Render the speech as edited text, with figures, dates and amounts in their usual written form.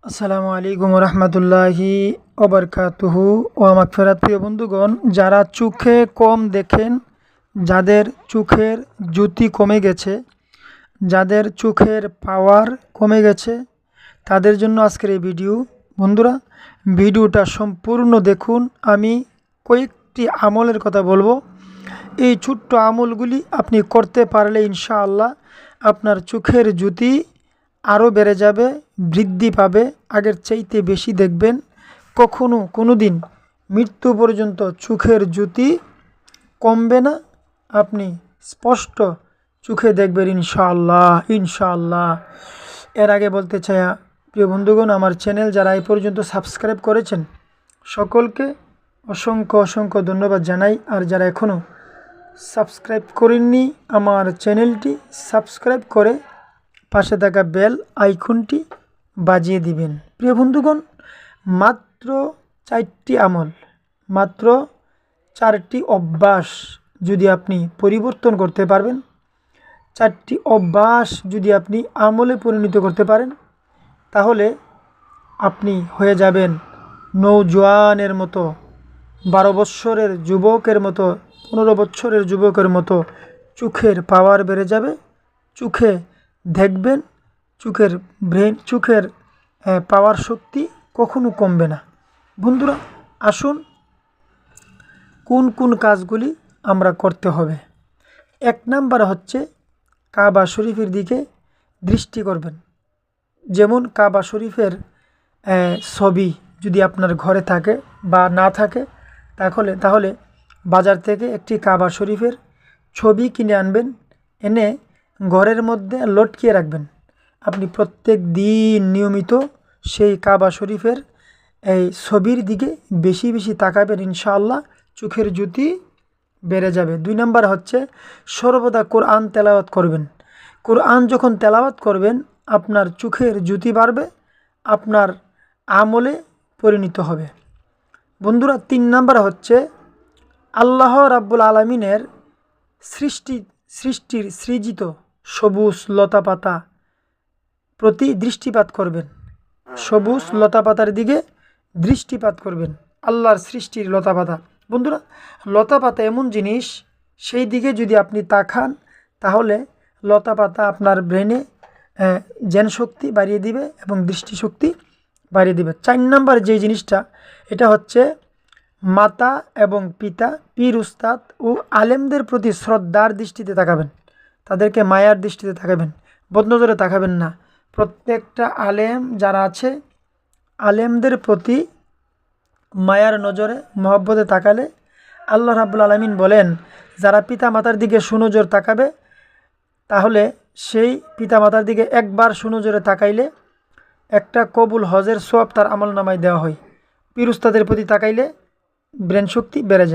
আসসালামু আলাইকুম রহমতুল্লাহি ওবরকাতুহু ও মাগফিরাত। প্রিয় বন্ধুগণ, যারা চোখে কম দেখেন, যাদের চোখের জ্যোতি কমে গেছে, যাদের চোখের পাওয়ার কমে গেছে, তাদের জন্য আজকের এই ভিডিও। বন্ধুরা, ভিডিওটা সম্পূর্ণ দেখুন। আমি কয়েকটি আমলের কথা বলবো। এই ছোট্ট আমলগুলি আপনি করতে পারলে ইনশাআল্লাহ আপনার চোখের জ্যোতি আরও বেড়ে যাবে, বৃদ্ধি পাবে, আগের চাইতে বেশি দেখবেন। কোনো দিন মৃত্যু পর্যন্ত চোখের জ্যোতি কমবে না, আপনি স্পষ্ট চোখে দেখবেন ইনশাআল্লাহ। এর আগে বলতে চাই, প্রিয় বন্ধুগণ, আমার চ্যানেল যারা এই পর্যন্ত সাবস্ক্রাইব করেছেন সকলকে অসংখ্য ধন্যবাদ জানাই। আর যারা এখনও সাবস্ক্রাইব করেননি, আমার চ্যানেলটি সাবস্ক্রাইব করে পাশে থাকা বেল আইকনটি বাজিয়ে দিবেন। প্রিয় বন্ধুগণ, মাত্র 4টি আমল, মাত্র 4টি অভ্যাস যদি আপনি পরিবর্তন করতে পারবেন, 4টি অভ্যাস যদি আপনি আমলে পরিণত করতে পারেন, তাহলে আপনি হয়ে যাবেন নৌজওয়ানের মতো, 12 বৎসরের যুবকের মতো, 15 বৎসরের যুবকের মতো চোখের পাওয়ার বেড়ে যাবে, চোখে দেখবেন, চোখের পাওয়ার শক্তি কখনো কমবে না। বন্ধুরা, আসুন কোন কাজগুলি আমরা করতে হবে। 1 নাম্বার হচ্ছে কাবা শরীফের দিকে দৃষ্টি করবেন। যেমন কাবা শরীফের ছবি যদি আপনার ঘরে থাকে বা না থাকে, তাহলে বাজার থেকে একটি কাবা শরীফের ছবি কিনে আনবেন, এনে ঘরের মধ্যে লটকিয়ে রাখবেন। আপনি প্রত্যেক দিন নিয়মিত সেই কাবা শরীফের এই ছবির দিকে বেশি তাকাবেন, ইনশাআল্লাহ চোখের জ্যোতি বেড়ে যাবে। 2 নাম্বার হচ্ছে সর্বদা কোরআন তেলাওয়াত করবেন। কোরআন যখন তেলাওয়াত করবেন, আপনার চোখের জ্যোতি বাড়বে, আপনার আমলে পরিণত হবে। বন্ধুরা, 3 নাম্বার হচ্ছে আল্লাহ রাব্বুল আলামিনের সৃষ্টির সৃজিত সবুজ লতাপাতা প্রতি দৃষ্টিপাত করবেন। সবুজ লতাপাতার দিকে দৃষ্টিপাত করবেন, আল্লাহর সৃষ্টির লতাপাতা। বন্ধুরা, লতাপাতা এমন জিনিস, সেই দিকে যদি আপনি তাকান, তাহলে লতাপাতা আপনার ব্রেনে জ্ঞান শক্তি বাড়িয়ে দিবে এবং দৃষ্টিশক্তি বাড়িয়ে দিবে। 4 নাম্বার যে জিনিসটা, এটা হচ্ছে মাতা এবং পিতা, পীর উস্তাদ ও আলেমদের প্রতি শ্রদ্ধার দৃষ্টিতে তাকাবেন, তাদেরকে মায়ার দৃষ্টিতে তাকাবেন, বদনজরে তাকাবেন না। প্রত্যেকটা আলেম যারা আছে, আলেমদের প্রতি মায়ার নজরে, মহব্বতে তাকালে আল্লাহ রাব্বুল আলামিন বলেন, যারা পিতা মাতার দিকে সুনজর তাকাবে, তাহলে সেই পিতা মাতার দিকে একবার সুনজরে তাকাইলে একটা কবুল হজের সওয়াব তার আমল নামায় দেওয়া হয়। পীর উস্তাদের প্রতি তাকাইলে ব্রেন শক্তি বেড়ে যায়।